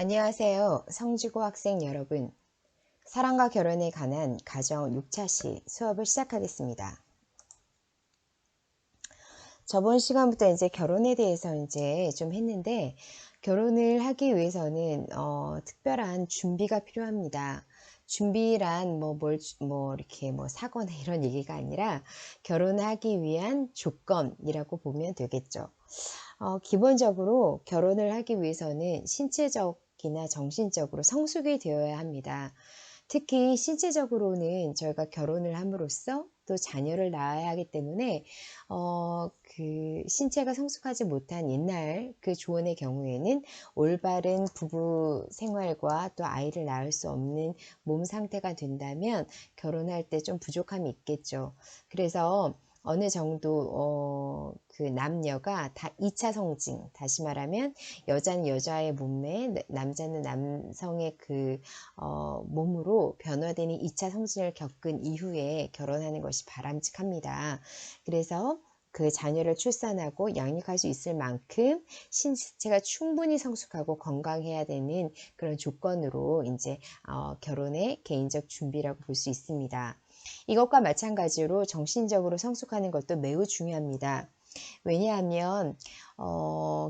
안녕하세요. 성지고 학생 여러분. 사랑과 결혼에 관한 가정 6차시 수업을 시작하겠습니다. 저번 시간부터 이제 결혼에 대해서 이제 좀 했는데, 결혼을 하기 위해서는 특별한 준비가 필요합니다. 준비란 이렇게 사거나 이런 얘기가 아니라 결혼하기 위한 조건이라고 보면 되겠죠. 기본적으로 결혼을 하기 위해서는 신체적이나 정신적으로 성숙이 되어야 합니다. 특히 신체적으로는 저희가 결혼을 함으로써 또 자녀를 낳아야 하기 때문에 신체가 성숙하지 못한 옛날 그 조언의 경우에는 올바른 부부 생활과 또 아이를 낳을 수 없는 몸 상태가 된다면 결혼할 때 좀 부족함이 있겠죠. 그래서 어느 정도 그 남녀가 다 2차 성징, 다시 말하면 여자는 여자의 몸매, 남자는 남성의 몸으로 변화되는 2차 성징을 겪은 이후에 결혼하는 것이 바람직합니다. 그래서 그 자녀를 출산하고 양육할 수 있을 만큼 신체가 충분히 성숙하고 건강해야 되는 그런 조건으로 이제 결혼의 개인적 준비라고 볼 수 있습니다. 이것과 마찬가지로 정신적으로 성숙하는 것도 매우 중요합니다. 왜냐하면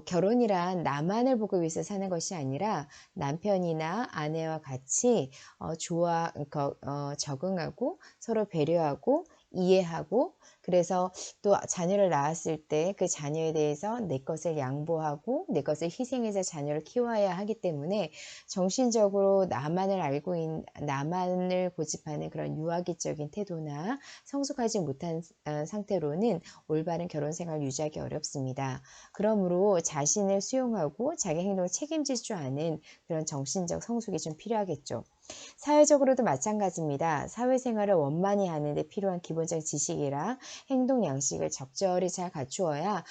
결혼이란 나만을 보기 위해서 사는 것이 아니라 남편이나 아내와 같이 적응하고 서로 배려하고 이해하고, 그래서 또 자녀를 낳았을 때 그 자녀에 대해서 내 것을 양보하고 내 것을 희생해서 자녀를 키워야 하기 때문에 정신적으로 나만을 고집하는 그런 유아기적인 태도나 성숙하지 못한 상태로는 올바른 결혼 생활을 유지하기 어렵습니다. 그러므로 자신을 수용하고 자기 행동을 책임질 줄 아는 그런 정신적 성숙이 좀 필요하겠죠. 사회적으로도 마찬가지입니다. 사회생활을 원만히 하는 데 필요한 기본적 지식이라 행동 양식을 적절히 잘 갖추어야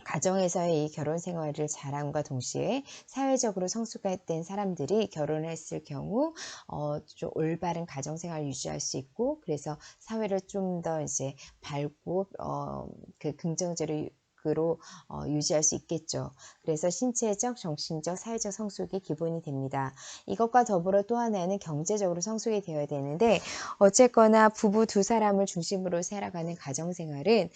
가정에서의 이 결혼 생활을 잘함과 동시에 사회적으로 성숙된 사람들이 결혼을 했을 경우 좀 올바른 가정 생활을 유지할 수 있고, 그래서 사회를 좀 더 이제 밝고 긍정적으로 유지할 수 있겠죠. 그래서 신체적, 정신적, 사회적 성숙이 기본이 됩니다. 이것과 더불어 또 하나는 경제적으로 성숙이 되어야 되는데, 어쨌거나 부부 두 사람을 중심으로 살아가는 가정생활은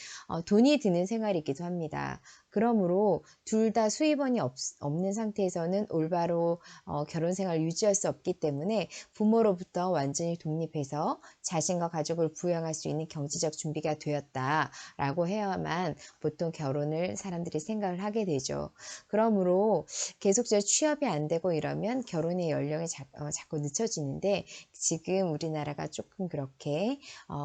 돈이 드는 생활이기도 합니다. 그러므로 둘 다 수입원이 없는 상태에서는 올바로 결혼생활을 유지할 수 없기 때문에 부모로부터 완전히 독립해서 자신과 가족을 부양할 수 있는 경제적 준비가 되었다라고 해야만 보통 결혼을 사람들이 생각을 하게 되죠. 그러므로 계속적으로 취업이 안 되고 이러면 결혼의 연령이 자꾸 늦춰지는데, 지금 우리나라가 조금 그렇게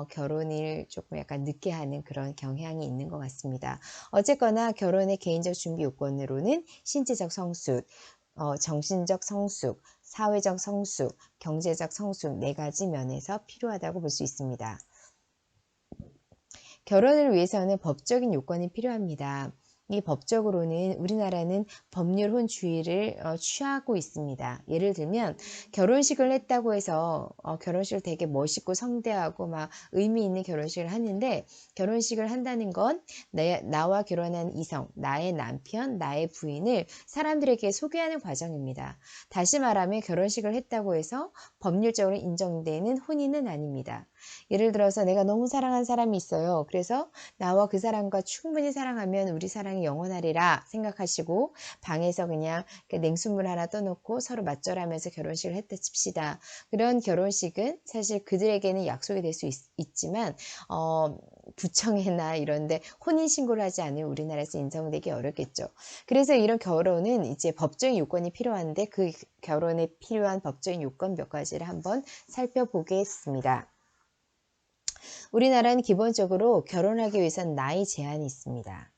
결혼을 조금 약간 늦게 하는 그런 경향이 있는 것 같습니다. 어쨌거나 결혼의 개인적 준비 요건으로는 신체적 성숙, 정신적 성숙, 사회적 성숙, 경제적 성숙 4가지 면에서 필요하다고 볼 수 있습니다. 결혼을 위해서는 법적인 요건이 필요합니다. 이 법적으로는 우리나라는 법률혼주의를 취하고 있습니다. 예를 들면 결혼식을 했다고 해서 결혼식을 되게 멋있고 성대하고 막 의미 있는 결혼식을 하는데, 결혼식을 한다는 건 나와 결혼한 이성, 나의 남편, 나의 부인을 사람들에게 소개하는 과정입니다. 다시 말하면 결혼식을 했다고 해서 법률적으로 인정되는 혼인은 아닙니다. 예를 들어서 내가 너무 사랑하는 사람이 있어요. 그래서 나와 그 사람과 충분히 사랑하면 우리 사랑이 영원하리라 생각하시고 방에서 그냥 냉수물 하나 떠놓고 서로 맞절하면서 결혼식을 했다 칩시다. 그런 결혼식은 사실 그들에게는 약속이 될 수 있지만 구청이나 이런데 혼인신고를 하지 않으면 우리나라에서 인정되기 어렵겠죠. 그래서 이런 결혼은 이제 법적인 요건이 필요한데, 그 결혼에 필요한 법적인 요건 몇 가지를 한번 살펴보겠습니다. 우리나라는 기본적으로 결혼하기 위해서는 나이 제한이 있습니다.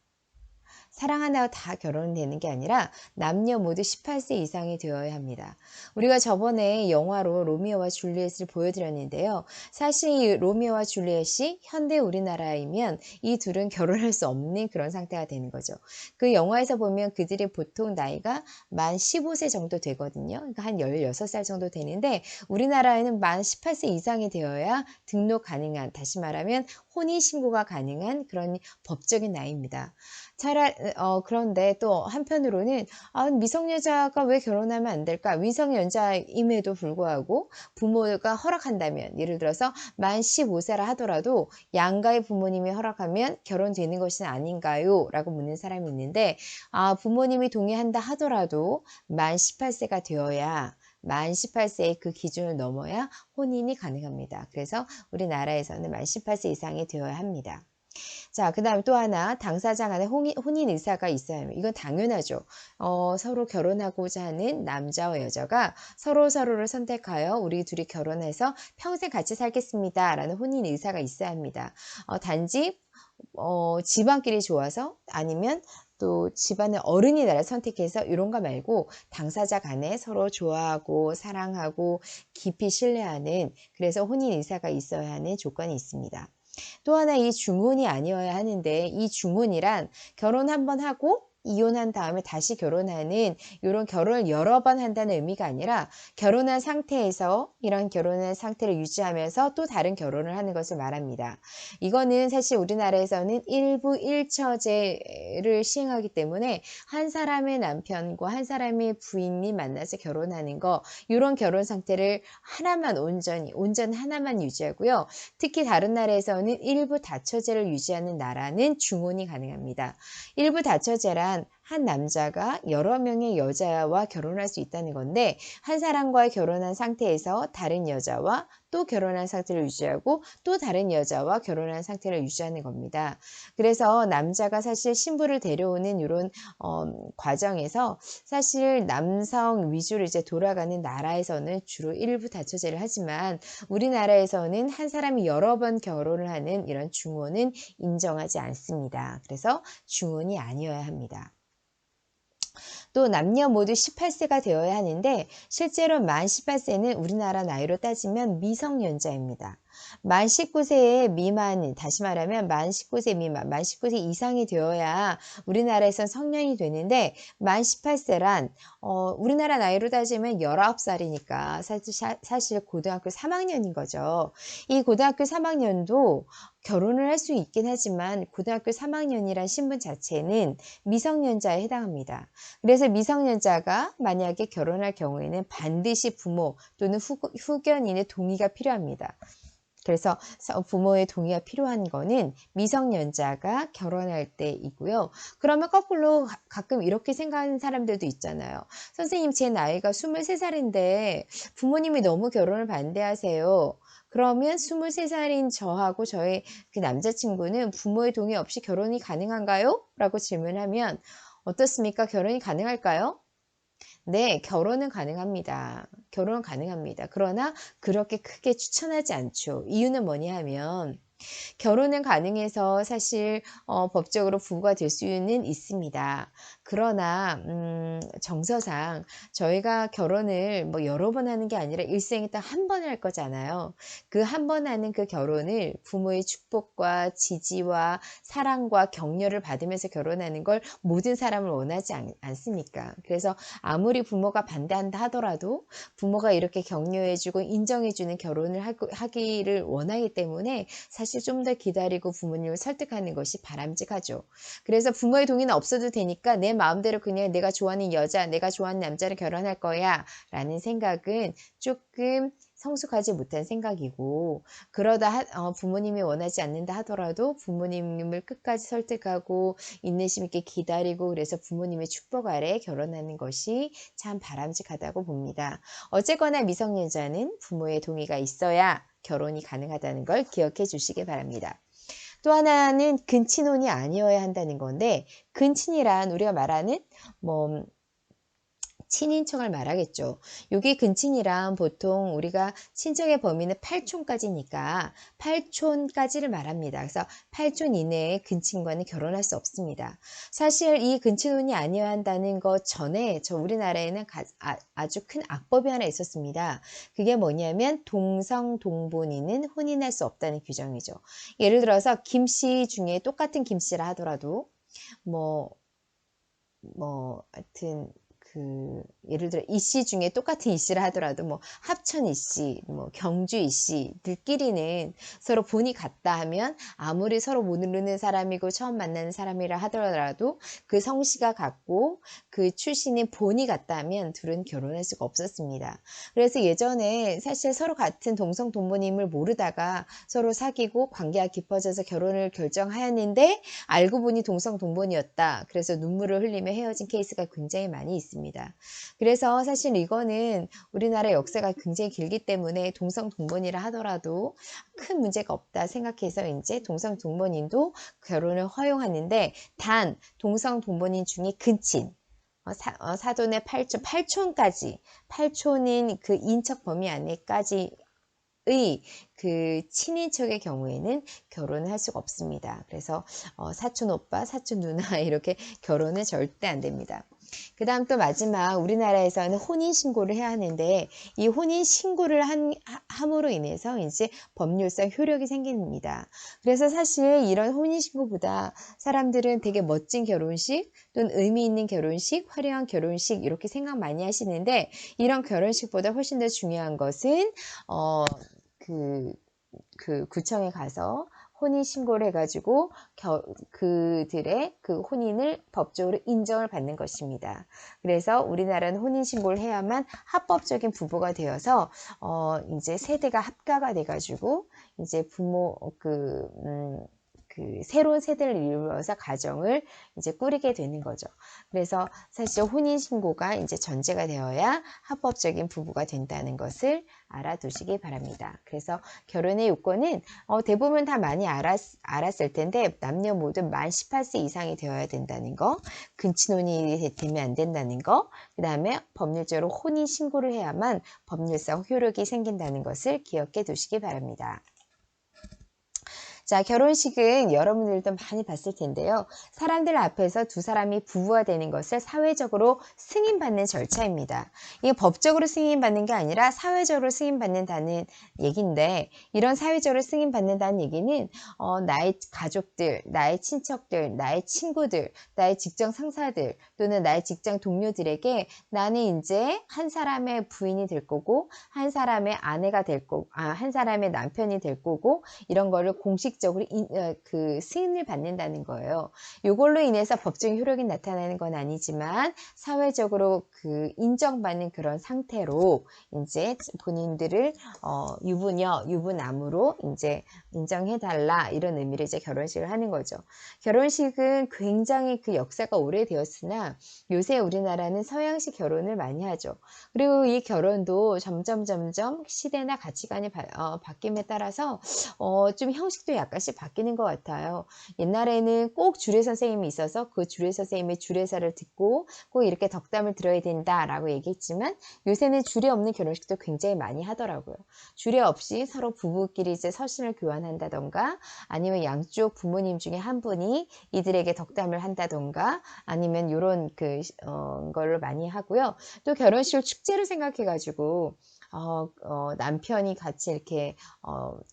사랑한다고 다 결혼되는 게 아니라 남녀 모두 18세 이상이 되어야 합니다. 우리가 저번에 영화로 로미오와 줄리엣을 보여드렸는데요. 사실 이 로미오와 줄리엣이 현대 우리나라이면 이 둘은 결혼할 수 없는 그런 상태가 되는 거죠. 그 영화에서 보면 그들이 보통 나이가 만 15세 정도 되거든요. 그러니까 한 16살 정도 되는데, 우리나라에는 만 18세 이상이 되어야 등록 가능한, 다시 말하면 혼인신고가 가능한 그런 법적인 나이입니다. 그런데 또 한편으로는 미성년자가 왜 결혼하면 안 될까? 미성년자임에도 불구하고 부모가 허락한다면, 예를 들어서 만 15세라 하더라도 양가의 부모님이 허락하면 결혼되는 것이 아닌가요? 라고 묻는 사람이 있는데, 부모님이 동의한다 하더라도 만 18세가 되어야, 만 18세의 그 기준을 넘어야 혼인이 가능합니다. 그래서 우리나라에서는 만 18세 이상이 되어야 합니다. 자, 그 다음에 또 하나, 당사자 간에 혼인 의사가 있어야 합니다. 이건 당연하죠. 서로 결혼하고자 하는 남자와 여자가 서로를 선택하여 우리 둘이 결혼해서 평생 같이 살겠습니다 라는 혼인 의사가 있어야 합니다. 단지 집안끼리 좋아서, 아니면 또 집안의 어른이 나를 선택해서, 이런 거 말고 당사자 간에 서로 좋아하고 사랑하고 깊이 신뢰하는, 그래서 혼인 의사가 있어야 하는 조건이 있습니다. 또 하나, 이 중혼이 아니어야 하는데, 이 중혼이란 결혼 한번 하고 이혼한 다음에 다시 결혼하는, 이런 결혼을 여러 번 한다는 의미가 아니라, 결혼한 상태에서 이런 결혼한 상태를 유지하면서 또 다른 결혼을 하는 것을 말합니다. 이거는 사실 우리나라에서는 일부 일처제를 시행하기 때문에 한 사람의 남편과 한 사람의 부인이 만나서 결혼하는 거, 이런 결혼 상태를 하나만, 온전 하나만 유지하고요. 특히 다른 나라에서는 일부 다처제를 유지하는 나라는 중혼이 가능합니다. 일부 다처제란 한 남자가 여러 명의 여자와 결혼할 수 있다는 건데, 한 사람과 결혼한 상태에서 다른 여자와 또 결혼한 상태를 유지하고 또 다른 여자와 결혼한 상태를 유지하는 겁니다. 그래서 남자가 사실 신부를 데려오는 이런 과정에서 사실 남성 위주로 이제 돌아가는 나라에서는 주로 일부 다처제를 하지만, 우리나라에서는 한 사람이 여러 번 결혼을 하는 이런 중혼은 인정하지 않습니다. 그래서 중혼이 아니어야 합니다. 또 남녀 모두 18세가 되어야 하는데, 실제로 만 18세는 우리나라 나이로 따지면 미성년자입니다. 만 19세 미만, 다시 말하면 만 19세 미만, 만 19세 이상이 되어야 우리나라에선 성년이 되는데, 만 18세란 우리나라 나이로 따지면 19살이니까 사실 고등학교 3학년인 거죠. 이 고등학교 3학년도 결혼을 할 수 있긴 하지만 고등학교 3학년이란 신분 자체는 미성년자에 해당합니다. 그래서 미성년자가 만약에 결혼할 경우에는 반드시 부모 또는 후견인의 동의가 필요합니다. 그래서 부모의 동의가 필요한 거는 미성년자가 결혼할 때이고요. 그러면 거꾸로 가끔 이렇게 생각하는 사람들도 있잖아요. 선생님, 제 나이가 23살인데 부모님이 너무 결혼을 반대하세요. 그러면 23살인 저하고 저의 그 남자친구는 부모의 동의 없이 결혼이 가능한가요? 라고 질문하면 어떻습니까? 결혼이 가능할까요? 네, 결혼은 가능합니다. 결혼은 가능합니다. 그러나 그렇게 크게 추천하지 않죠. 이유는 뭐냐 하면, 결혼은 가능해서 사실 법적으로 부부가 될 수는 있습니다. 그러나 정서상 저희가 결혼을 뭐 여러 번 하는 게 아니라 일생에 딱 한 번 할 거잖아요. 그 한 번 하는 그 결혼을 부모의 축복과 지지와 사랑과 격려를 받으면서 결혼하는 걸 모든 사람을 원하지 않습니까? 그래서 아무리 부모가 반대한다 하더라도 부모가 이렇게 격려해주고 인정해주는 결혼을 하기를 원하기 때문에 사실 좀 더 기다리고 부모님을 설득하는 것이 바람직하죠. 그래서 부모의 동의는 없어도 되니까 내 마음대로 그냥 내가 좋아하는 여자, 내가 좋아하는 남자를 결혼할 거야 라는 생각은 조금 성숙하지 못한 생각이고, 그러다 부모님이 원하지 않는다 하더라도 부모님을 끝까지 설득하고 인내심 있게 기다리고, 그래서 부모님의 축복 아래 결혼하는 것이 참 바람직하다고 봅니다. 어쨌거나 미성년자는 부모의 동의가 있어야 결혼이 가능하다는 걸 기억해 주시기 바랍니다. 또 하나는 근친혼이 아니어야 한다는 건데, 근친이란 우리가 말하는 뭐 친인척을 말하겠죠. 여기 근친이란 보통 우리가 친척의 범위는 8촌까지니까 8촌까지를 말합니다. 그래서 8촌 이내의 근친과는 결혼할 수 없습니다. 사실 이 근친혼이 아니어야 한다는 것 전에 우리나라에는 아주 큰 악법이 하나 있었습니다. 그게 뭐냐면 동성동본인은 혼인할 수 없다는 규정이죠. 예를 들어서 김씨 중에 똑같은 김씨라 하더라도 하여튼 예를 들어 이씨 중에 똑같은 이씨를 하더라도 뭐 합천 이씨, 뭐 경주 이씨들끼리는 서로 본이 같다 하면 아무리 서로 모르는 사람이고 처음 만나는 사람이라 하더라도 그 성씨가 같고 그 출신이 본이 같다 하면 둘은 결혼할 수가 없었습니다. 그래서 예전에 사실 서로 같은 동성 동본임을 모르다가 서로 사귀고 관계가 깊어져서 결혼을 결정하였는데 알고 보니 동성 동본이었다. 그래서 눈물을 흘리며 헤어진 케이스가 굉장히 많이 있습니다. 그래서 사실 이거는 우리나라 역사가 굉장히 길기 때문에 동성 동본이라 하더라도 큰 문제가 없다 생각해서 이제 동성 동본인도 결혼을 허용하는데 단 동성 동본인 중에 근친 사돈의 팔촌인 그 인척 범위 안에까지 그 친인척의 경우에는 결혼을 할 수가 없습니다. 그래서 사촌 오빠, 사촌 누나 이렇게 결혼은 절대 안 됩니다. 그 다음 또 마지막 우리나라에서는 혼인신고를 해야 하는데 이 혼인신고를 함으로 인해서 이제 법률상 효력이 생깁니다. 그래서 사실 이런 혼인신고보다 사람들은 되게 멋진 결혼식 또는 의미 있는 결혼식, 화려한 결혼식 이렇게 생각 많이 하시는데 이런 결혼식보다 훨씬 더 중요한 것은 구청에 가서 혼인신고를 해가지고 그들의 그 혼인을 법적으로 인정을 받는 것입니다. 그래서 우리나라는 혼인신고를 해야만 합법적인 부부가 되어서 이제 세대가 합가가 돼가지고 이제 새로운 세대를 이루어서 가정을 이제 꾸리게 되는 거죠. 그래서 사실 혼인신고가 이제 전제가 되어야 합법적인 부부가 된다는 것을 알아두시기 바랍니다. 그래서 결혼의 요건은 대부분 다 많이 알았을 텐데 남녀 모두 만 18세 이상이 되어야 된다는 거, 근친혼이 되면 안 된다는 거, 그 다음에 법률적으로 혼인신고를 해야만 법률상 효력이 생긴다는 것을 기억해 두시기 바랍니다. 자, 결혼식은 여러분들도 많이 봤을 텐데요. 사람들 앞에서 두 사람이 부부가 되는 것을 사회적으로 승인받는 절차입니다. 이게 법적으로 승인받는 게 아니라 사회적으로 승인받는다는 얘기인데 이런 사회적으로 승인받는다는 얘기는 나의 가족들, 나의 친척들, 나의 친구들, 나의 직장 상사들 또는 나의 직장 동료들에게 나는 이제 한 사람의 부인이 될 거고 한 사람의 아내가 될 거고 한 사람의 남편이 될 거고 이런 거를 공식적으로 승인을 받는다는 거예요. 이걸로 인해서 법적인 효력이 나타나는 건 아니지만 사회적으로 인정받는 그런 상태로 이제 본인들을 유부녀, 유부남으로 이제 인정해달라 이런 의미로 이제 결혼식을 하는 거죠. 결혼식은 굉장히 그 역사가 오래되었으나 요새 우리나라는 서양식 결혼을 많이 하죠. 그리고 이 결혼도 점점 시대나 가치관이 바뀜에 따라서 좀 형식도 약간씩 바뀌는 것 같아요. 옛날에는 꼭 주례 선생님이 있어서 그 주례 선생님의 주례사를 듣고 꼭 이렇게 덕담을 들어야 된다라고 얘기했지만 요새는 주례 없는 결혼식도 굉장히 많이 하더라고요. 주례 없이 서로 부부끼리 이제 서신을 교환한다던가 아니면 양쪽 부모님 중에 한 분이 이들에게 덕담을 한다던가 아니면 이런 걸로 많이 하고요. 또 결혼식을 축제로 생각해가지고 남편이 같이 이렇게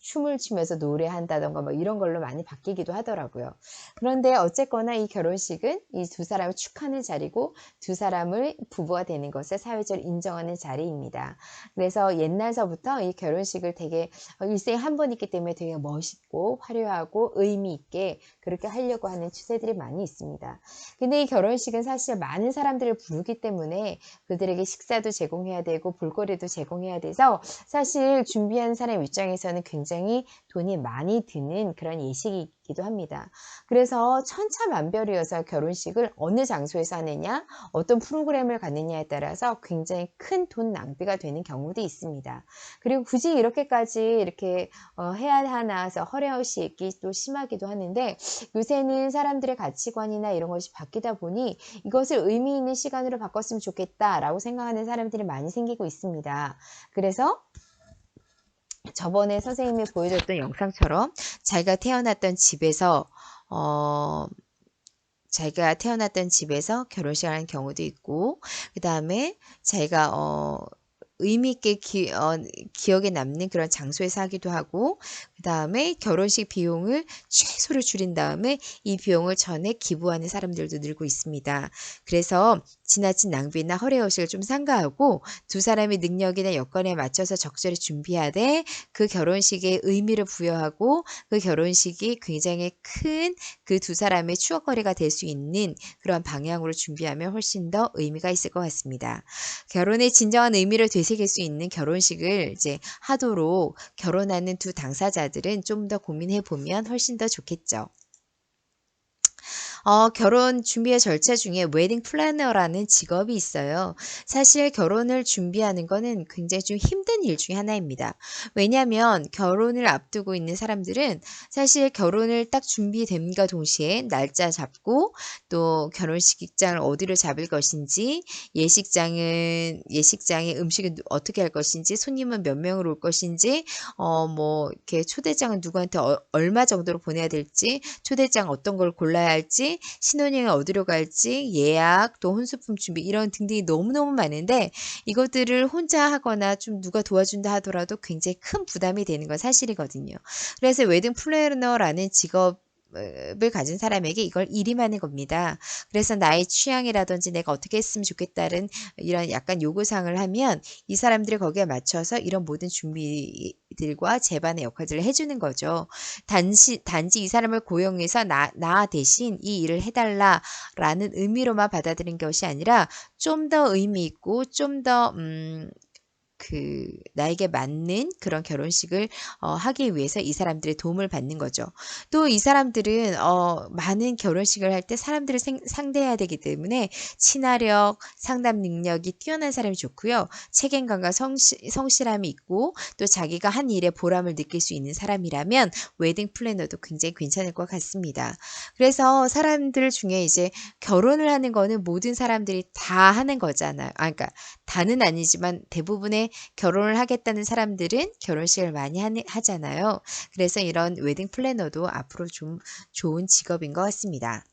춤을 추면서 노래한다던가 뭐 이런 걸로 많이 바뀌기도 하더라고요. 그런데 어쨌거나 이 결혼식은 이 두 사람을 축하하는 자리고 두 사람을 부부가 되는 것을 사회적으로 인정하는 자리입니다. 그래서 옛날서부터 이 결혼식을 되게 일생에 한 번 있기 때문에 되게 멋있고 화려하고 의미 있게 그렇게 하려고 하는 추세들이 많이 있습니다. 근데 이 결혼식은 사실 많은 사람들을 부르기 때문에 그들에게 식사도 제공해야 되고 볼거리도 제공해야 돼서 사실 준비한 사람 입장에서는 굉장히 돈이 많이 드는 그런 예식이기도 합니다. 그래서 천차만별이어서 결혼식을 어느 장소에서 하느냐, 어떤 프로그램을 갖느냐에 따라서 굉장히 큰 돈 낭비가 되는 경우도 있습니다. 그리고 굳이 이렇게까지 이렇게 해야 하나 해서 허례허식이 또 심하기도 하는데 요새는 사람들의 가치관이나 이런 것이 바뀌다 보니 이것을 의미 있는 시간으로 바꿨으면 좋겠다라고 생각하는 사람들이 많이 생기고 있습니다. 그래서 저번에 선생님이 보여줬던 영상처럼 자기가 태어났던 집에서 결혼식을 하는 경우도 있고 그 다음에 자기가 의미 있게 기억에 남는 그런 장소에서 하기도 하고 그 다음에 결혼식 비용을 최소로 줄인 다음에 이 비용을 전액 기부하는 사람들도 늘고 있습니다. 그래서 지나친 낭비나 허례허식을 좀 삼가하고 두 사람의 능력이나 여건에 맞춰서 적절히 준비하되 그 결혼식에 의미를 부여하고 그 결혼식이 굉장히 큰 그 두 사람의 추억거리가 될 수 있는 그런 방향으로 준비하면 훨씬 더 의미가 있을 것 같습니다. 결혼의 진정한 의미를 되새길 수 있는 결혼식을 이제 하도록 결혼하는 두 당사자들은 좀 더 고민해 보면 훨씬 더 좋겠죠. 결혼 준비의 절차 중에 웨딩 플래너라는 직업이 있어요. 사실 결혼을 준비하는 거는 굉장히 좀 힘든 일 중에 하나입니다. 왜냐하면 결혼을 앞두고 있는 사람들은 사실 결혼을 딱 준비됨과 동시에 날짜 잡고 또 결혼식장을 어디로 잡을 것인지 예식장의 음식은 어떻게 할 것인지 손님은 몇 명으로 올 것인지 뭐 이렇게 초대장은 누구한테 얼마 정도로 보내야 될지 초대장 어떤 걸 골라야 할지 신혼여행 어디로 갈지 예약 또 혼수품 준비 이런 등등이 너무너무 많은데 이것들을 혼자 하거나 좀 누가 도와준다 하더라도 굉장히 큰 부담이 되는 건 사실이거든요. 그래서 웨딩 플래너라는 직업 을 가진 사람에게 이걸 일임하는 겁니다. 그래서 나의 취향이라든지 내가 어떻게 했으면 좋겠다는 이런 약간 요구사항을 하면 이 사람들이 거기에 맞춰서 이런 모든 준비들과 제반의 역할들을 해주는 거죠. 단지 이 사람을 고용해서 나 대신 이 일을 해달라라는 의미로만 받아들인 것이 아니라 좀 더 의미 있고 좀 더 나에게 맞는 그런 결혼식을 하기 위해서 이 사람들의 도움을 받는 거죠. 또 이 사람들은 많은 결혼식을 할 때 사람들을 상대해야 되기 때문에 친화력, 상담 능력이 뛰어난 사람이 좋고요. 책임감과 성실함이 있고 또 자기가 한 일에 보람을 느낄 수 있는 사람이라면 웨딩 플래너도 굉장히 괜찮을 것 같습니다. 그래서 사람들 중에 이제 결혼을 하는 거는 모든 사람들이 다 하는 거잖아요. 그러니까 다는 아니지만 대부분의 결혼을 하겠다는 사람들은 결혼식을 많이 하잖아요. 그래서 이런 웨딩 플래너도 앞으로 좀 좋은 직업인 것 같습니다.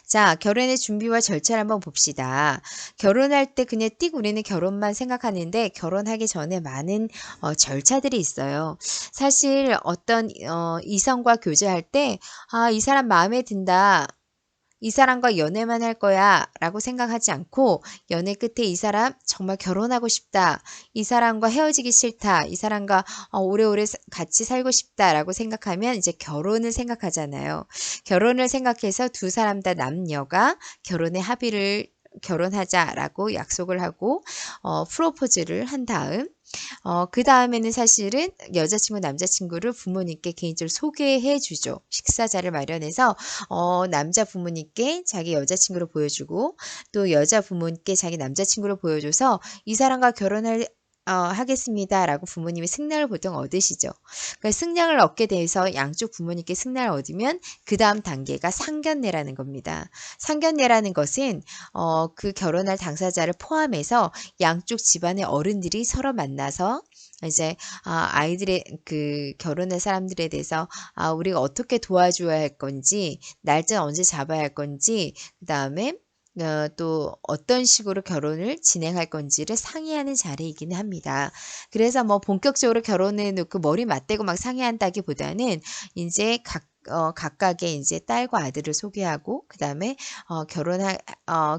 자, 결혼의 준비와 절차를 한번 봅시다. 결혼할 때 그냥 띡 우리는 결혼만 생각하는데 결혼하기 전에 많은 절차들이 있어요. 사실 어떤 이성과 교제할 때 이 사람 마음에 든다. 이 사람과 연애만 할 거야 라고 생각하지 않고 연애 끝에 이 사람 정말 결혼하고 싶다. 이 사람과 헤어지기 싫다. 이 사람과 오래오래 같이 살고 싶다 라고 생각하면 이제 결혼을 생각하잖아요. 결혼을 생각해서 두 사람 다 남녀가 결혼에 합의를 결혼하자라고 약속을 하고 프로포즈를 한 다음 그다음에는 사실은 여자친구, 남자친구를 부모님께 개인적으로 소개해 주죠. 식사자를 마련해서 남자 부모님께 자기 여자친구를 보여주고 또 여자 부모님께 자기 남자친구를 보여줘서 이 사람과 결혼할 하겠습니다라고 부모님이 승낙을 보통 얻으시죠. 그러니까 승낙을 얻게 돼서 양쪽 부모님께 승낙을 얻으면 그 다음 단계가 상견례라는 겁니다. 상견례라는 것은 그 결혼할 당사자를 포함해서 양쪽 집안의 어른들이 서로 만나서 이제 아이들의 그 결혼할 사람들에 대해서 우리가 어떻게 도와줘야 할 건지 날짜 언제 잡아야 할 건지 그다음에 또 어떤 식으로 결혼을 진행할 건지를 상의하는 자리이기는 합니다. 그래서 뭐 본격적으로 결혼해 놓고 머리 맞대고 막 상의한다기보다는 이제 각각의 이제 딸과 아들을 소개하고 그다음에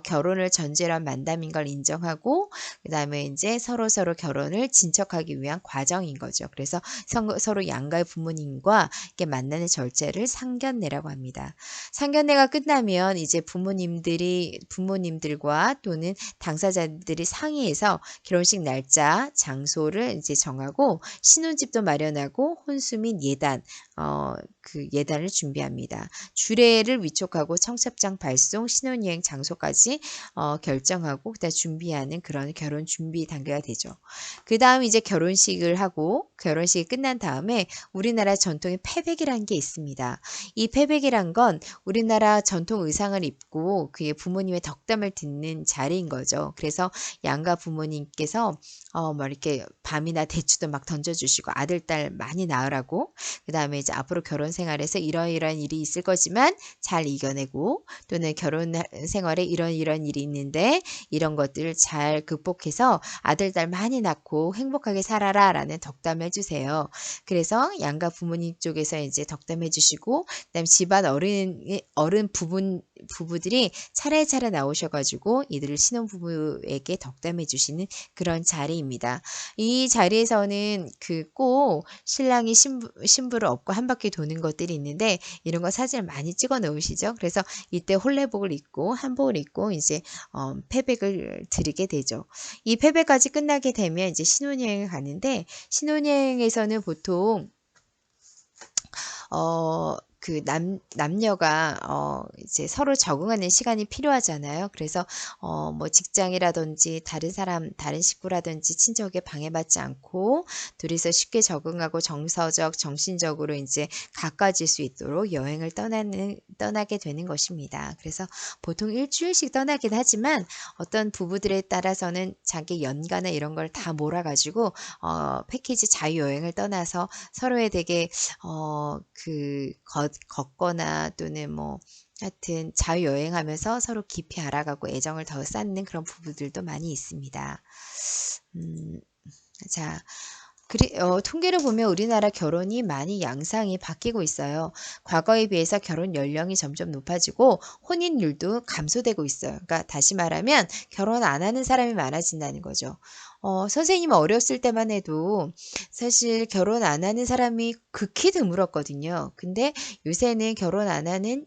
결혼을 전제로 한 만남인 걸 인정하고 그다음에 이제 서로 결혼을 진척하기 위한 과정인 거죠. 그래서 서로 양가의 부모님과 이렇게 만나는 절차를 상견례라고 합니다. 상견례가 끝나면 이제 부모님들과 또는 당사자들이 상의해서 결혼식 날짜, 장소를 이제 정하고 신혼집도 마련하고 혼수 및 예단, 그 예단을 준비합니다. 주례를 위촉하고 청첩장 발송, 신혼여행 장소까지 결정하고 그다음 준비하는 그런 결혼 준비 단계가 되죠. 그 다음 이제 결혼식을 하고 결혼식이 끝난 다음에 우리나라 전통의 패백이라는 게 있습니다. 이 패백이란 건 우리나라 전통 의상을 입고 그의 부모님의 덕담을 듣는 자리인 거죠. 그래서 양가 부모님께서 뭐 이렇게 밤이나 대추도 막 던져주시고 아들, 딸 많이 낳으라고 그 다음에 이제 앞으로 결혼 생활에서 이러이러한 일이 있을 거지만 잘 이겨내고 또는 결혼 생활에 이런 일이 있는데 이런 것들을 잘 극복해서 아들, 딸 많이 낳고 행복하게 살아라 라는 덕담을 해주세요. 그래서 양가 부모님 쪽에서 이제 덕담해 주시고 그다음에 집안 어른 부부들이 차례차례 나오셔가지고 이들을 신혼부부에게 덕담해 주시는 그런 자리입니다. 이 자리에서는 그 꼭 신랑이 신부를 업고 한 바퀴 도는 것들이 있는데 이런 거 사진을 많이 찍어 놓으시죠. 그래서 이때 혼례복을 입고 한복을 입고 이제 패백을 드리게 되죠. 이 패백까지 끝나게 되면 이제 신혼여행을 가는데 신혼여행에서는 보통 그 남녀가 이제 서로 적응하는 시간이 필요하잖아요. 그래서 뭐 직장이라든지 다른 사람, 다른 식구라든지 친척에 방해받지 않고 둘이서 쉽게 적응하고 정서적, 정신적으로 이제 가까워질 수 있도록 여행을 떠나게 되는 것입니다. 그래서 보통 일주일씩 떠나긴 하지만 어떤 부부들에 따라서는 자기 연가나 이런 걸 다 몰아가지고 패키지 자유여행을 떠나서 서로에 되게 걷거나 또는 뭐 하여튼 자유여행하면서 서로 깊이 알아가고 애정을 더 쌓는 그런 부부들도 많이 있습니다. 자, 통계를 보면 우리나라 결혼이 많이 양상이 바뀌고 있어요. 과거에 비해서 결혼 연령이 점점 높아지고 혼인율도 감소되고 있어요. 그러니까 다시 말하면 결혼 안 하는 사람이 많아진다는 거죠. 선생님 어렸을 때만 해도 사실 결혼 안 하는 사람이 극히 드물었거든요. 근데 요새는 결혼 안 하는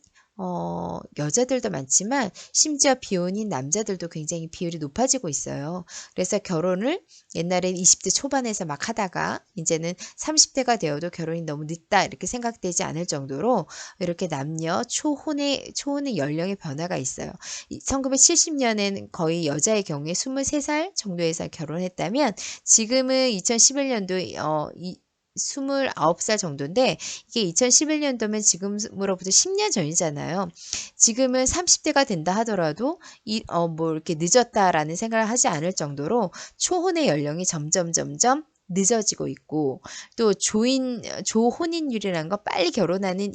여자들도 많지만 심지어 비혼인 남자들도 굉장히 비율이 높아지고 있어요. 그래서 결혼을 옛날엔 20대 초반에서 막 하다가 이제는 30대가 되어도 결혼이 너무 늦다 이렇게 생각되지 않을 정도로 이렇게 남녀 초혼의 연령의 변화가 있어요. 1970년에는 거의 여자의 경우에 23살 정도에서 결혼했다면 지금은 2011년도 29살 정도인데 이게 2011년도면 지금으로부터 10년 전이잖아요. 지금은 30대가 된다 하더라도 뭐 이렇게 늦었다라는 생각을 하지 않을 정도로 초혼의 연령이 점점 늦어지고 있고 또 조혼인율이라는 거 빨리 결혼하는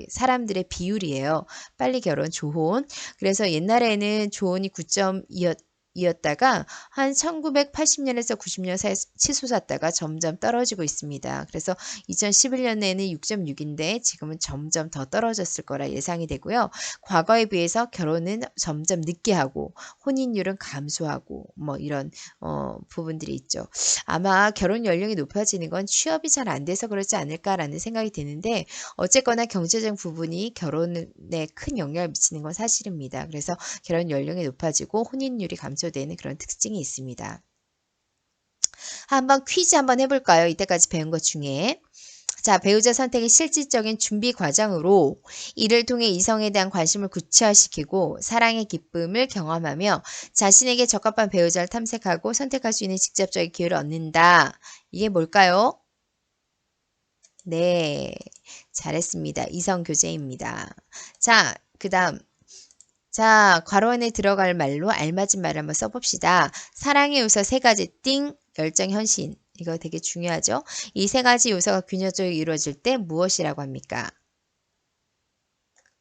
사람들의 비율이에요. 빨리 결혼 조혼. 그래서 옛날에는 조혼이 9.2였다가 한 1980년에서 90년 사이에 치솟았다가 점점 떨어지고 있습니다. 그래서 2011년에는 6.6인데 지금은 점점 더 떨어졌을 거라 예상이 되고요. 과거에 비해서 결혼은 점점 늦게 하고 혼인율은 감소하고 뭐 이런 부분들이 있죠. 아마 결혼 연령이 높아지는 건 취업이 잘 안 돼서 그렇지 않을까라는 생각이 드는데 어쨌거나 경제적 부분이 결혼에 큰 영향을 미치는 건 사실입니다. 그래서 결혼 연령이 높아지고 혼인율이 감소되는 그런 특징이 있습니다. 한번 퀴즈 한번 해볼까요? 이때까지 배운 것 중에. 자, 배우자 선택의 실질적인 준비 과정으로 이를 통해 이성에 대한 관심을 구체화시키고 사랑의 기쁨을 경험하며 자신에게 적합한 배우자를 탐색하고 선택할 수 있는 직접적인 기회를 얻는다. 이게 뭘까요? 네, 잘했습니다. 이성교제입니다. 자, 그 다음. 자, 괄호 안에 들어갈 말로 알맞은 말을 한번 써봅시다. 사랑의 요소 3가지 띵, 열정, 현신. 이거 되게 중요하죠. 이 3가지 요소가 균형적으로 이루어질 때 무엇이라고 합니까?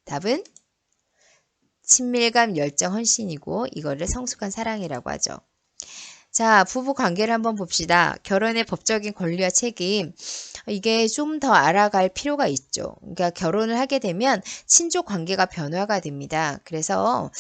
답은 친밀감, 열정, 헌신이고 이거를 성숙한 사랑이라고 하죠. 자, 부부 관계를 한번 봅시다. 결혼의 법적인 권리와 책임. 이게 좀 더 알아갈 필요가 있죠. 그러니까 결혼을 하게 되면 친족 관계가 변화가 됩니다. 그래서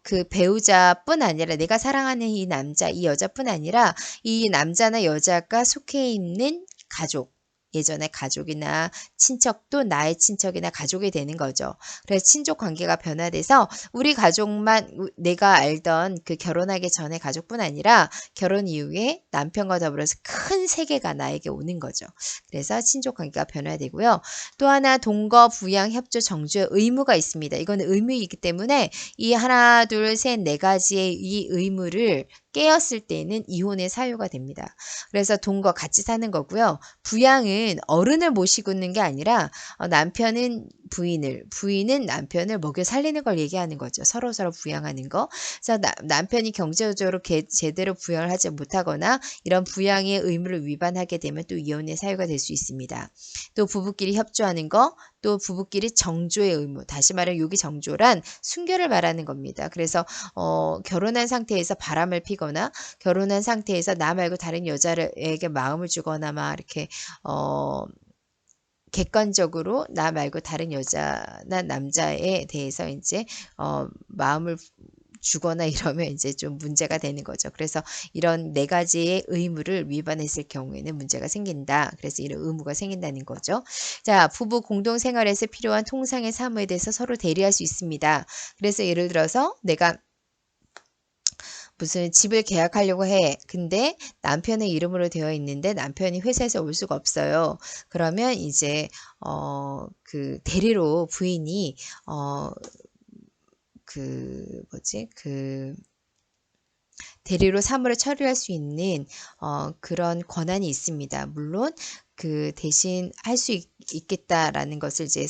그 배우자뿐 아니라 내가 사랑하는 이 남자, 이 여자뿐 아니라 이 남자나 여자가 속해 있는 가족, 예전에 가족이나 친척도 나의 친척이나 가족이 되는 거죠. 그래서 친족 관계가 변화돼서 우리 가족만 내가 알던 그 결혼하기 전에 가족뿐 아니라 결혼 이후에 남편과 더불어서 큰 세계가 나에게 오는 거죠. 그래서 친족 관계가 변화되고요. 또 하나 동거, 부양, 협조, 정주의 의무가 있습니다. 이거는 의무이기 때문에 이 하나, 둘, 셋, 4가지의 이 의무를 깨었을 때는 이혼의 사유가 됩니다. 그래서 동거 같이 사는 거고요. 부양은 어른을 모시고 있는 게 아니라 남편은 부인은 남편을 먹여 살리는 걸 얘기하는 거죠. 서로 부양하는 거. 그래서 남편이 경제적으로 제대로 부양을 하지 못하거나 이런 부양의 의무를 위반하게 되면 또 이혼의 사유가 될 수 있습니다. 또 부부끼리 협조하는 거, 또 부부끼리 정조의 의무. 다시 말해 여기 정조란 순결을 말하는 겁니다. 그래서 결혼한 상태에서 바람을 피거나 결혼한 상태에서 나 말고 다른 여자에게 마음을 주거나 막 이렇게 객관적으로 나 말고 다른 여자나 남자에 대해서 이제 마음을 주거나 이러면 이제 좀 문제가 되는 거죠. 그래서 이런 네 가지의 의무를 위반했을 경우에는 문제가 생긴다. 그래서 이런 의무가 생긴다는 거죠. 자, 부부 공동 생활에서 필요한 통상의 사무에 대해서 서로 대리할 수 있습니다. 그래서 예를 들어서 내가 무슨 집을 계약하려고 해. 근데 남편의 이름으로 되어 있는데 남편이 회사에서 올 수가 없어요. 그러면 이제 그 대리로 부인이 그 뭐지? 그 대리로 사무를 처리할 수 있는 그런 권한이 있습니다. 물론 그 대신 할 수 있겠다라는 것을 이제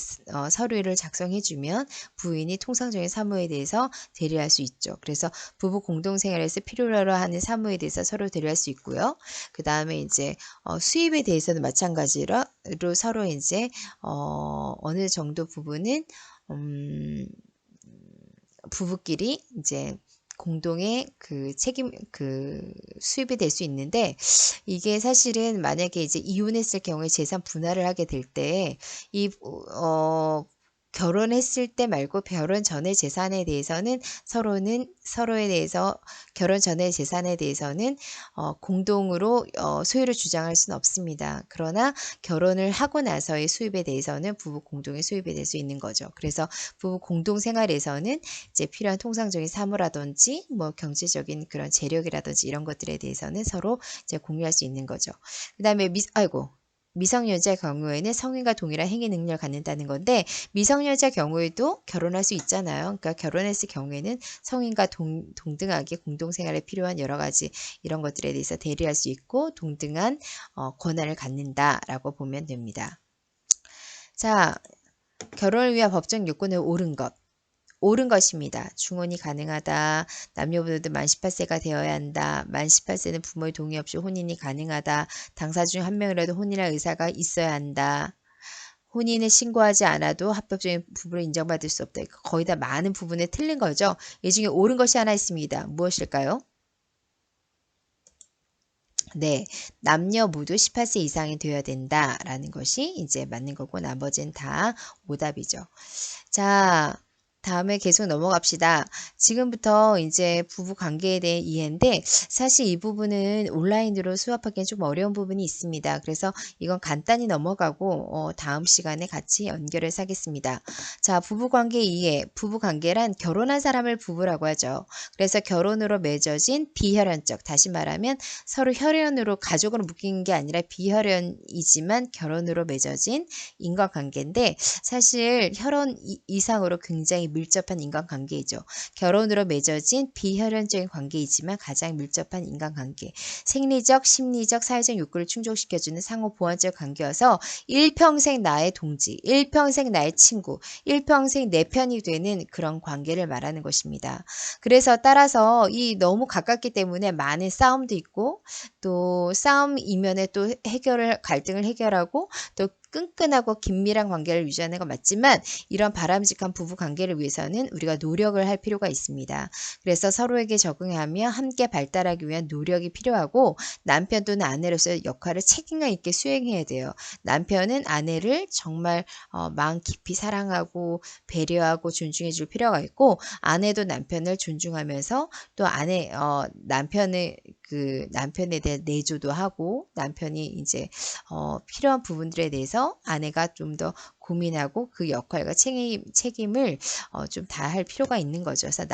서류를 작성해 주면 부인이 통상적인 사무에 대해서 대리할 수 있죠. 그래서 부부 공동생활에서 필요로 하는 사무에 대해서 서로 대리할 수 있고요. 그 다음에 이제 수입에 대해서는 마찬가지로 서로 이제 어느 정도 부분은 부부끼리 이제 공동의 그 책임, 그 수입이 될 수 있는데, 이게 사실은 만약에 이제 이혼했을 경우에 재산 분할을 하게 될 때, 결혼했을 때 말고 결혼 전의 재산에 대해서는 서로에 대해서 결혼 전의 재산에 대해서는 공동으로 소유를 주장할 수는 없습니다. 그러나 결혼을 하고 나서의 수입에 대해서는 부부 공동의 수입이 될 수 있는 거죠. 그래서 부부 공동 생활에서는 이제 필요한 통상적인 사무라든지 뭐 경제적인 그런 재력이라든지 이런 것들에 대해서는 서로 이제 공유할 수 있는 거죠. 그다음에 미성년자 경우에는 성인과 동일한 행위 능력을 갖는다는 건데 미성년자 경우에도 결혼할 수 있잖아요. 그러니까 결혼했을 경우에는 성인과 동등하게 공동생활에 필요한 여러 가지 이런 것들에 대해서 대리할 수 있고 동등한 권한을 갖는다라고 보면 됩니다. 자, 결혼을 위한 법적 요건을 옳은 것입니다. 중혼이 가능하다. 남녀모두 만 18세가 되어야 한다. 만 18세는 부모의 동의 없이 혼인이 가능하다. 당사 중 한 명이라도 혼인할 의사가 있어야 한다. 혼인을 신고하지 않아도 합법적인 부부를 인정받을 수 없다. 거의 다 많은 부분에 틀린 거죠. 이 중에 옳은 것이 하나 있습니다. 무엇일까요? 네, 남녀 모두 18세 이상이 되어야 된다라는 것이 이제 맞는 거고 나머지는 다 오답이죠. 자, 다음에 계속 넘어갑시다. 지금부터 이제 부부 관계에 대해 이해인데 사실 이 부분은 온라인으로 수업하기엔 좀 어려운 부분이 있습니다. 그래서 이건 간단히 넘어가고 다음 시간에 같이 연결해서 하겠습니다. 자, 부부 관계 이해. 부부 관계란 결혼한 사람을 부부라고 하죠. 그래서 결혼으로 맺어진 비혈연적, 다시 말하면 서로 혈연으로 가족으로 묶인 게 아니라 비혈연이지만 결혼으로 맺어진 인간관계인데 사실 혈연 이상으로 굉장히 밀접한 인간관계이죠. 결혼으로 맺어진 비혈연적인 관계이지만 가장 밀접한 인간관계. 생리적, 심리적, 사회적 욕구를 충족시켜주는 상호 보완적 관계여서 일평생 나의 동지, 일평생 나의 친구, 일평생 내 편이 되는 그런 관계를 말하는 것입니다. 그래서 따라서 이 너무 가깝기 때문에 많은 싸움도 있고 또 싸움 이면에 또 갈등을 해결하고 또 끈끈하고 긴밀한 관계를 유지하는 건 맞지만 이런 바람직한 부부 관계를 위해서는 우리가 노력을 할 필요가 있습니다. 그래서 서로에게 적응하며 함께 발달하기 위한 노력이 필요하고 남편 또는 아내로서의 역할을 책임감 있게 수행해야 돼요. 남편은 아내를 정말 마음 깊이 사랑하고 배려하고 존중해 줄 필요가 있고 아내도 남편을 존중하면서 또 남편에 대해 내조도 하고 남편이 이제 필요한 부분들에 대해서 아내가 좀 더 고민하고 그 역할과 책임을 좀 다할 필요가 있는 거죠. 그래서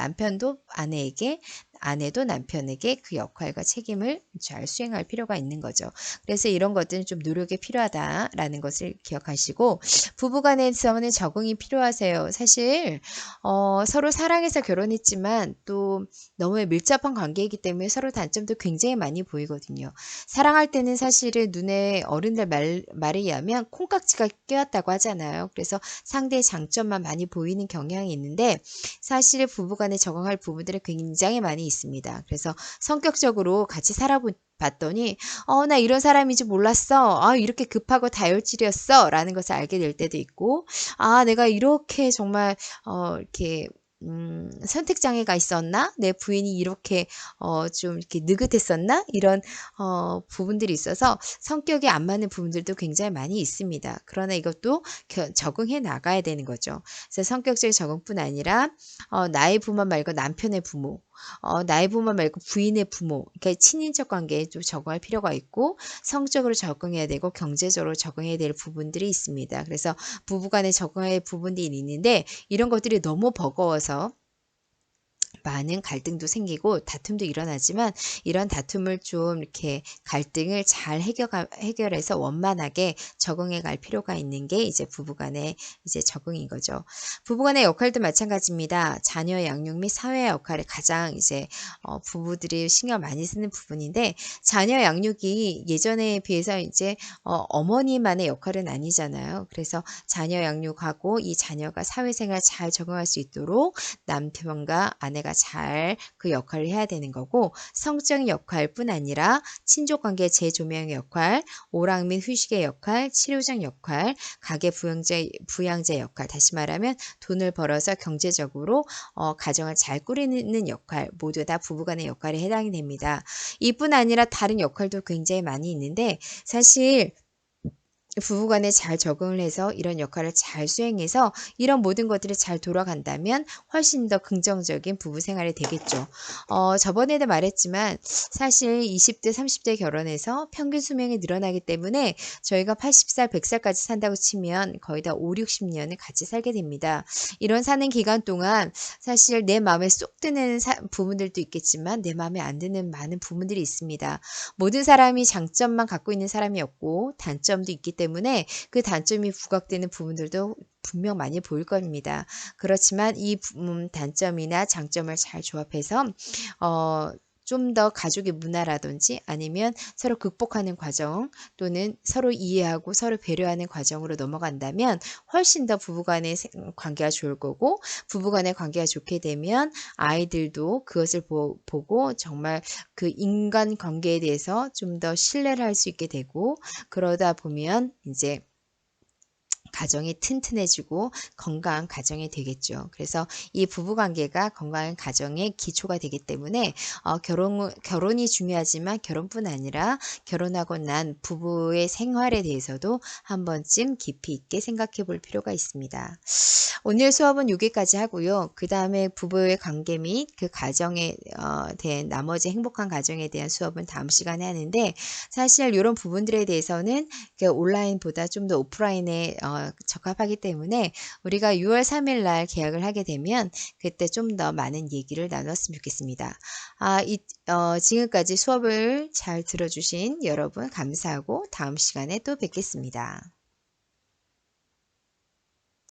아내도 남편에게 그 역할과 책임을 잘 수행할 필요가 있는 거죠. 그래서 이런 것들은 좀 노력이 필요하다라는 것을 기억하시고 부부간에서는 적응이 필요하세요. 사실 서로 사랑해서 결혼했지만 또 너무 밀접한 관계이기 때문에 서로 단점도 굉장히 많이 보이거든요. 사랑할 때는 사실은 눈에 어른들 말에 의하면 콩깍지가 껴왔다고 하잖아요. 그래서 상대의 장점만 많이 보이는 경향이 있는데 사실 부부간에 적응할 부분들이 굉장히 많이 있습니다. 그래서 성격적으로 같이 살아봤더니 나 이런 사람인지 몰랐어. 이렇게 급하고 다혈질이었어. 라는 것을 알게 될 때도 있고 내가 이렇게 정말 이렇게 선택 장애가 있었나? 내 부인이 이렇게 좀 이렇게 느긋했었나? 이런 부분들이 있어서 성격이 안 맞는 부분들도 굉장히 많이 있습니다. 그러나 이것도 적응해 나가야 되는 거죠. 그래서 성격적인 적응뿐 아니라 나의 부모 말고 남편의 부모, 나의 부모 말고 부인의 부모, 그러니까 친인척 관계에 좀 적응할 필요가 있고 성적으로 적응해야 되고 경제적으로 적응해야 될 부분들이 있습니다. 그래서 부부간에 적응해야 할 부분들이 있는데 이런 것들이 너무 버거워서 많은 갈등도 생기고 다툼도 일어나지만 이런 다툼을 좀 이렇게 갈등을 잘 해결해서 원만하게 적응해 갈 필요가 있는 게 이제 부부간의 이제 적응인 거죠. 부부간의 역할도 마찬가지입니다. 자녀 양육 및 사회 역할이 가장 이제 부부들이 신경 많이 쓰는 부분인데 자녀 양육이 예전에 비해서 이제 어머니만의 역할은 아니잖아요. 그래서 자녀 양육하고 이 자녀가 사회생활 잘 적응할 수 있도록 남편과 아내가 잘 그 역할을 해야 되는 거고 성적인 역할뿐 아니라 친족관계 재조명의 역할, 오락 및 휴식의 역할, 치료적 역할, 가계 부양자 역할 다시 말하면 돈을 벌어서 경제적으로 가정을 잘 꾸리는 역할 모두 다 부부간의 역할에 해당이 됩니다. 이뿐 아니라 다른 역할도 굉장히 많이 있는데 사실 부부간에 잘 적응을 해서 이런 역할을 잘 수행해서 이런 모든 것들이 잘 돌아간다면 훨씬 더 긍정적인 부부 생활이 되겠죠. 저번에도 말했지만 사실 20대, 30대 결혼해서 평균 수명이 늘어나기 때문에 저희가 80살, 100살까지 산다고 치면 거의 다 5, 60년을 같이 살게 됩니다. 이런 사는 기간 동안 사실 내 마음에 쏙 드는 부분들도 있겠지만 내 마음에 안 드는 많은 부분들이 있습니다. 모든 사람이 장점만 갖고 있는 사람이 없고 단점도 있기 때문에 그 단점이 부각되는 부분들도 분명 많이 보일 겁니다. 그렇지만 이 단점이나 장점을 잘 조합해서 좀 더 가족의 문화라든지 아니면 서로 극복하는 과정 또는 서로 이해하고 서로 배려하는 과정으로 넘어간다면 훨씬 더 부부간의 관계가 좋을 거고 부부간의 관계가 좋게 되면 아이들도 그것을 보고 정말 그 인간 관계에 대해서 좀 더 신뢰를 할 수 있게 되고 그러다 보면 이제 가정이 튼튼해지고 건강한 가정이 되겠죠. 그래서 이 부부관계가 건강한 가정의 기초가 되기 때문에 결혼이 중요하지만 결혼뿐 아니라 결혼하고 난 부부의 생활에 대해서도 한 번쯤 깊이 있게 생각해 볼 필요가 있습니다. 오늘 수업은 여기까지 하고요. 그 다음에 부부의 관계 및 그 가정에 대한 나머지 행복한 가정에 대한 수업은 다음 시간에 하는데 사실 이런 부분들에 대해서는 온라인보다 좀 더 오프라인에 적합하기 때문에 우리가 6월 3일 날 계약을 하게 되면 그때 좀 더 많은 얘기를 나눴으면 좋겠습니다. 지금까지 수업을 잘 들어주신 여러분 감사하고 다음 시간에 또 뵙겠습니다.